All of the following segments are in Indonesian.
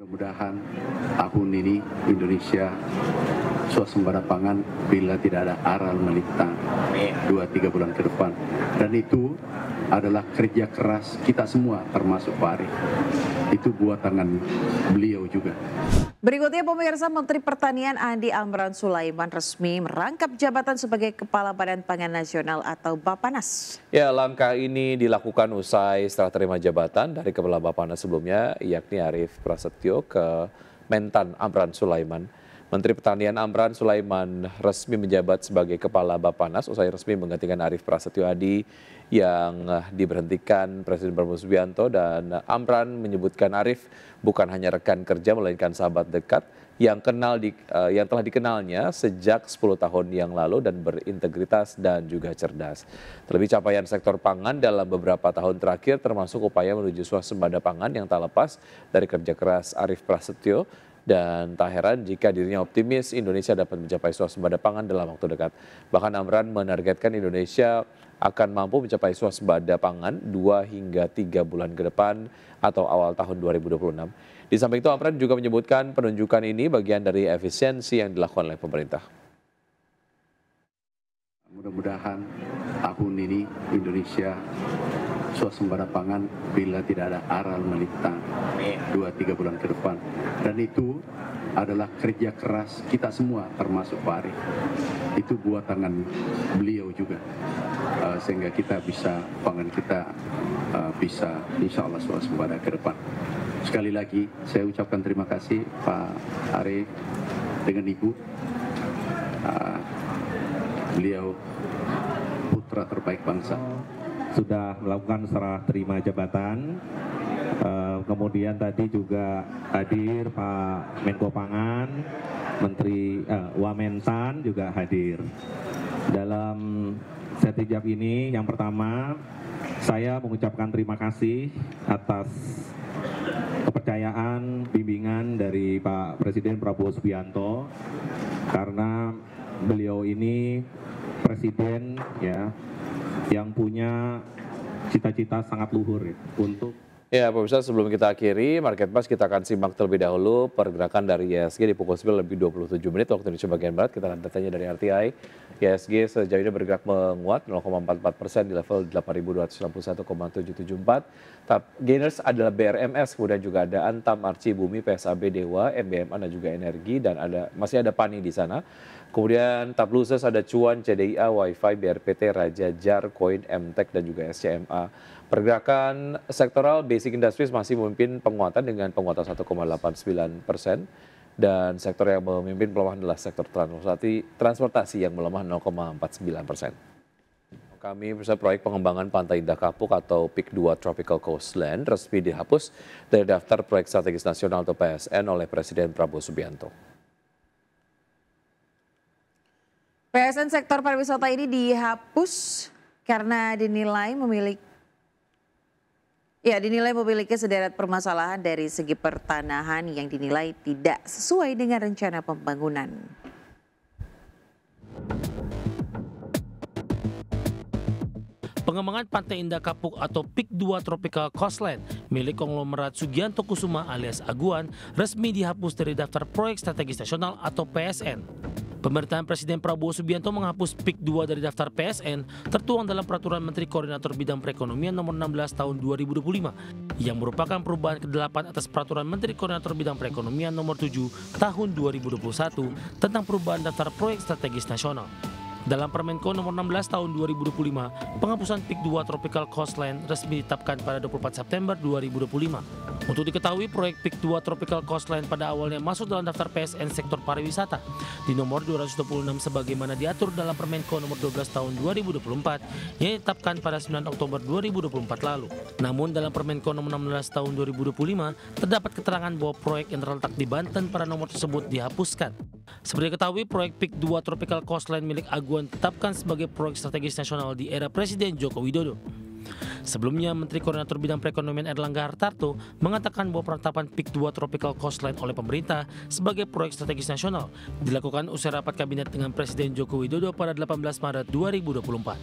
Mudah-mudahan tahun ini Indonesia swasembada pangan bila tidak ada aral melintang 2-3 bulan ke depan. Dan itu adalah kerja keras kita semua termasuk Pak Arief. Itu buatan beliau juga. Berikutnya pemirsa, Menteri Pertanian Andi Amran Sulaiman resmi merangkap jabatan sebagai Kepala Badan Pangan Nasional atau Bappenas. Ya, langkah ini dilakukan usai setelah terima jabatan dari Kepala Bappenas sebelumnya, yakni Arief Prasetyo ke Mentan Amran Sulaiman. Menteri Pertanian Amran Sulaiman resmi menjabat sebagai Kepala Bappenas usai resmi menggantikan Arief Prasetyo Adi yang diberhentikan Presiden Prabowo Subianto, dan Amran menyebutkan Arief bukan hanya rekan kerja melainkan sahabat dekat yang telah dikenalnya sejak 10 tahun yang lalu dan berintegritas dan juga cerdas. Terlebih capaian sektor pangan dalam beberapa tahun terakhir termasuk upaya menuju swasembada pangan yang tak lepas dari kerja keras Arief Prasetyo. Dan tak heran jika dirinya optimis Indonesia dapat mencapai swasembada pangan dalam waktu dekat. Bahkan Amran menargetkan Indonesia akan mampu mencapai swasembada pangan 2 hingga 3 bulan ke depan atau awal tahun 2026. Di samping itu Amran juga menyebutkan penunjukan ini bagian dari efisiensi yang dilakukan oleh pemerintah. Mudah-mudahan tahun ini Indonesia swasembada pangan bila tidak ada aral melintang 2-3 bulan ke depan. Dan itu adalah kerja keras kita semua termasuk Pak Arief. Itu buatan beliau juga. Sehingga kita bisa, pangan kita bisa insya Allah swasembada ke depan. Sekali lagi saya ucapkan terima kasih Pak Arief dengan Ibu. Beliau putra terbaik bangsa. Sudah melakukan serah terima jabatan, kemudian tadi juga hadir Pak Menko Pangan, Menteri Wamentan juga hadir. Dalam sertijab ini yang pertama saya mengucapkan terima kasih atas kepercayaan bimbingan dari Pak Presiden Prabowo Subianto, karena beliau ini presiden ya yang punya cita-cita sangat luhur ya, untuk Ya, pemirsa, sebelum kita akhiri Market Pass, kita akan simak terlebih dahulu pergerakan dari IHSG di pukul 9:27 waktu Indonesia bagian Barat. Kita lihat datanya dari RTI. IHSG sejauh ini bergerak menguat 0,44% di level 8.261,774. Top gainers adalah BRMS, kemudian juga ada Antam, Arci, Bumi, PSAB, Dewa, MBMA dan juga Energi, dan masih ada Pani di sana. Kemudian top losers ada Cuan, CDIA, Wi-Fi, BRPT, Raja Jar, Koin, MTEK dan juga SCMA. Pergerakan sektoral Basic Industries masih memimpin penguatan dengan penguatan 1,89%, dan sektor yang memimpin pelemahan adalah sektor transportasi yang melemah 0,49%. Kami bersama proyek pengembangan Pantai Indah Kapuk atau PIK 2 Tropical Coastland resmi dihapus dari daftar proyek strategis nasional atau PSN oleh Presiden Prabowo Subianto. PSN sektor pariwisata ini dihapus karena dinilai memiliki sederet permasalahan dari segi pertanahan yang dinilai tidak sesuai dengan rencana pembangunan. Pengembangan Pantai Indah Kapuk atau PIK 2 Tropical Coastland milik konglomerat Sugianto Kusuma alias Aguan resmi dihapus dari daftar proyek strategis nasional atau PSN. Pemerintahan Presiden Prabowo Subianto menghapus PIK 2 dari daftar PSN tertuang dalam Peraturan Menteri Koordinator Bidang Perekonomian Nomor 16 Tahun 2025 yang merupakan perubahan ke-8 atas Peraturan Menteri Koordinator Bidang Perekonomian Nomor 7 Tahun 2021 tentang perubahan daftar proyek strategis nasional. Dalam Permenko Nomor 16 Tahun 2025, penghapusan PIK 2 Tropical Coastland resmi ditetapkan pada 24 September 2025. Untuk diketahui, proyek PIK 2 Tropical Coastland pada awalnya masuk dalam daftar PSN sektor pariwisata di nomor 226 sebagaimana diatur dalam Permenko Nomor 12 Tahun 2024 yang ditetapkan pada 9 Oktober 2024 lalu. Namun dalam Permenko Nomor 16 Tahun 2025 terdapat keterangan bahwa proyek yang terletak di Banten pada nomor tersebut dihapuskan. Seperti diketahui, proyek PIK 2 Tropical Coastland milik Aguan ditetapkan sebagai proyek strategis nasional di era Presiden Joko Widodo. Sebelumnya, Menteri Koordinator Bidang Perekonomian Erlangga Hartarto mengatakan bahwa penetapan PIK 2 Tropical Coastline oleh pemerintah sebagai proyek strategis nasional dilakukan usai rapat kabinet dengan Presiden Joko Widodo pada 18 Maret 2024.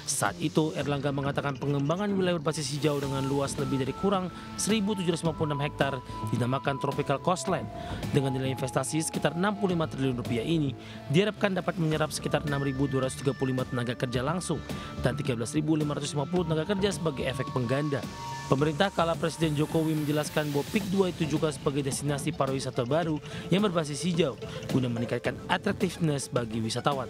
Saat itu, Erlangga mengatakan pengembangan wilayah berbasis hijau dengan luas lebih dari kurang 1.756 hektar dinamakan Tropical Coastline. Dengan nilai investasi sekitar 65 triliun rupiah ini diharapkan dapat menyerap sekitar 6.235 tenaga kerja langsung dan 13.550 tenaga kerja sebagai efek pengganda. Pemerintah kala Presiden Jokowi menjelaskan bahwa PIK 2 itu juga sebagai destinasi pariwisata baru yang berbasis hijau guna meningkatkan atraktivitas bagi wisatawan.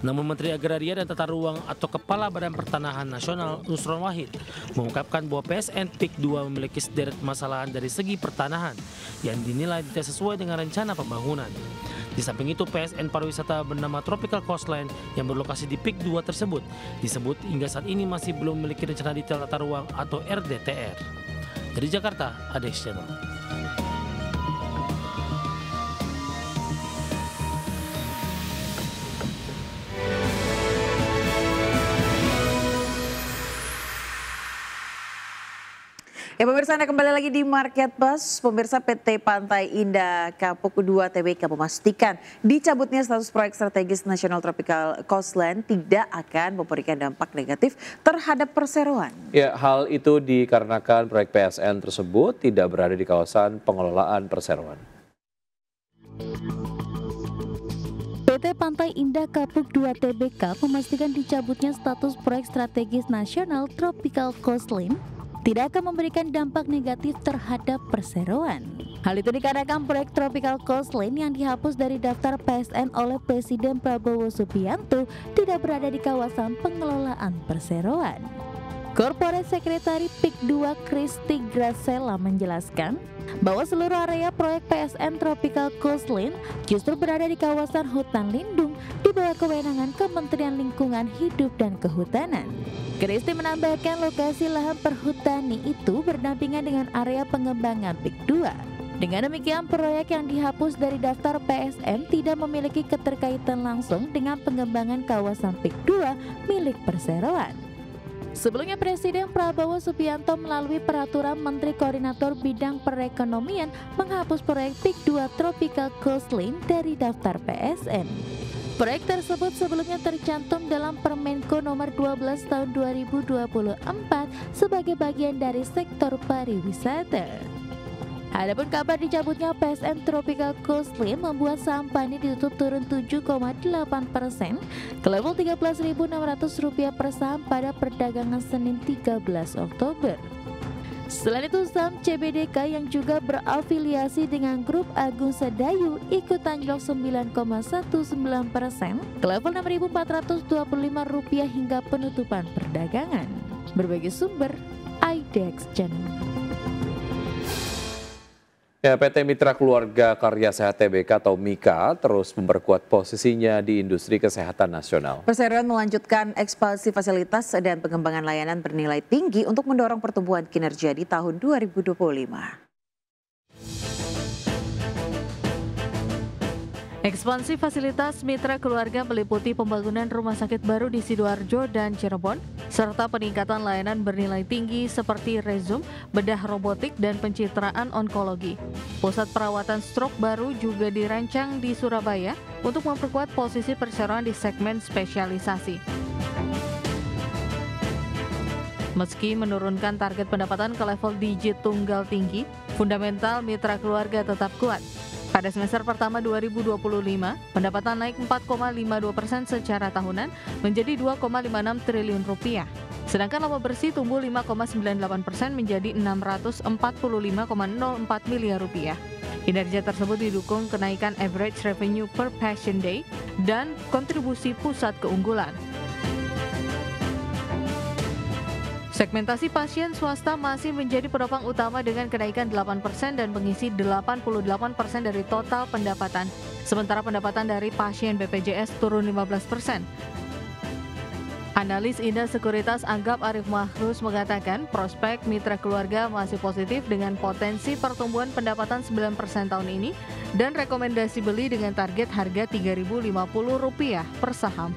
Namun Menteri Agraria dan Tata Ruang atau Kepala Badan Pertanahan Nasional Nusron Wahid mengungkapkan bahwa PSN PIK 2 memiliki sederet permasalahan dari segi pertanahan yang dinilai tidak sesuai dengan rencana pembangunan. Di samping itu, PSN pariwisata bernama Tropical Coastline yang berlokasi di PIK 2 tersebut disebut hingga saat ini masih belum memiliki rencana detail tata ruang atau RDTR. Dari Jakarta, Ades Channel. Ya pemirsa, Anda kembali lagi di Market Bus. Pemirsa, PT Pantai Indah Kapuk 2 Tbk memastikan dicabutnya status proyek strategis National Tropical Coastline tidak akan memberikan dampak negatif terhadap perseroan. Ya, hal itu dikarenakan proyek PSN tersebut tidak berada di kawasan pengelolaan perseroan. PT Pantai Indah Kapuk 2 Tbk memastikan dicabutnya status proyek strategis National Tropical Coastline tidak akan memberikan dampak negatif terhadap perseroan. Hal itu dikarenakan proyek Tropical Coastline yang dihapus dari daftar PSN oleh Presiden Prabowo Subianto tidak berada di kawasan pengelolaan perseroan. Corporate Secretary PIK 2 Kristi Gracella menjelaskan bahwa seluruh area proyek PSN Tropical Coastline justru berada di kawasan hutan lindung di bawah kewenangan Kementerian Lingkungan Hidup dan Kehutanan. Kristi menambahkan lokasi lahan perhutani itu berdampingan dengan area pengembangan PIK 2. Dengan demikian, proyek yang dihapus dari daftar PSN tidak memiliki keterkaitan langsung dengan pengembangan kawasan PIK 2 milik perseroan. Sebelumnya, Presiden Prabowo Subianto melalui peraturan Menteri Koordinator Bidang Perekonomian menghapus proyek PIK 2 Tropical Coastline dari daftar PSN. Proyek tersebut sebelumnya tercantum dalam Permenko nomor 12 tahun 2024 sebagai bagian dari sektor pariwisata. Adapun kabar dicabutnya PSN Tropical Coastline membuat saham Pani ditutup turun 7,8% ke level Rp13.600 per saham pada perdagangan Senin 13 Oktober. Selain itu, saham CBDK yang juga berafiliasi dengan Grup Agung Sedayu ikut anjlok 9,19% ke level Rp6.425 hingga penutupan perdagangan. Berbagai sumber, IDX Channel. Ya, PT Mitra Keluarga Karya Sehat Tbk atau MIKA terus memperkuat posisinya di industri kesehatan nasional. Perseroan melanjutkan ekspansi fasilitas dan pengembangan layanan bernilai tinggi untuk mendorong pertumbuhan kinerja di tahun 2025. Ekspansi fasilitas Mitra Keluarga meliputi pembangunan rumah sakit baru di Sidoarjo dan Cirebon, serta peningkatan layanan bernilai tinggi seperti Rezum, bedah robotik, dan pencitraan onkologi. Pusat perawatan stroke baru juga dirancang di Surabaya untuk memperkuat posisi perseroan di segmen spesialisasi. Meski menurunkan target pendapatan ke level digit tunggal tinggi, fundamental Mitra Keluarga tetap kuat. Pada semester pertama 2025, pendapatan naik 4,52% secara tahunan menjadi Rp2,56 triliun. Sedangkan laba bersih tumbuh 5,98% menjadi Rp645,04 miliar. Kinerja tersebut didukung kenaikan average revenue per patient day dan kontribusi pusat keunggulan. Segmentasi pasien swasta masih menjadi penopang utama dengan kenaikan 8% dan mengisi 88% dari total pendapatan. Sementara pendapatan dari pasien BPJS turun 15%. Analis Indah Sekuritas Anggap Arif Mahrus mengatakan prospek Mitra Keluarga masih positif dengan potensi pertumbuhan pendapatan 9% tahun ini dan rekomendasi beli dengan target harga Rp3.050 per saham.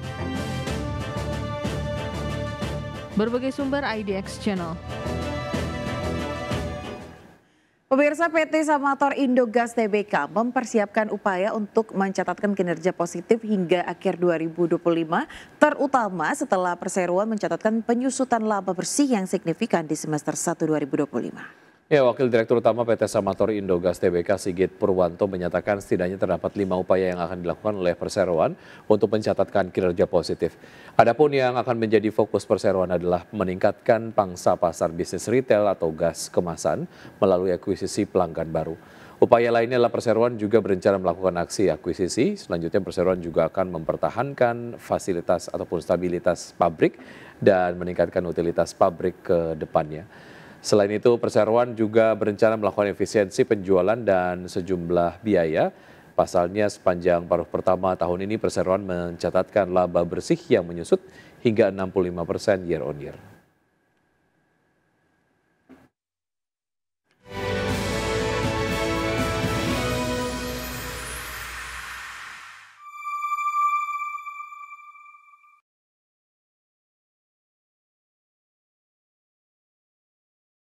Berbagai sumber IDX Channel. Pemirsa, PT Samator Indogas Tbk mempersiapkan upaya untuk mencatatkan kinerja positif hingga akhir 2025, terutama setelah perseroan mencatatkan penyusutan laba bersih yang signifikan di semester 1 2025. Ya, Wakil Direktur Utama PT Samator Indogas Tbk Sigit Purwanto menyatakan setidaknya terdapat 5 upaya yang akan dilakukan oleh perseroan untuk mencatatkan kinerja positif. Adapun yang akan menjadi fokus perseroan adalah meningkatkan pangsa pasar bisnis retail atau gas kemasan melalui akuisisi pelanggan baru. Upaya lainnya adalah perseroan juga berencana melakukan aksi akuisisi. Selanjutnya perseroan juga akan mempertahankan fasilitas ataupun stabilitas pabrik dan meningkatkan utilitas pabrik ke depannya. Selain itu, perseroan juga berencana melakukan efisiensi penjualan dan sejumlah biaya. Pasalnya sepanjang paruh pertama tahun ini perseroan mencatatkan laba bersih yang menyusut hingga 65% year on year.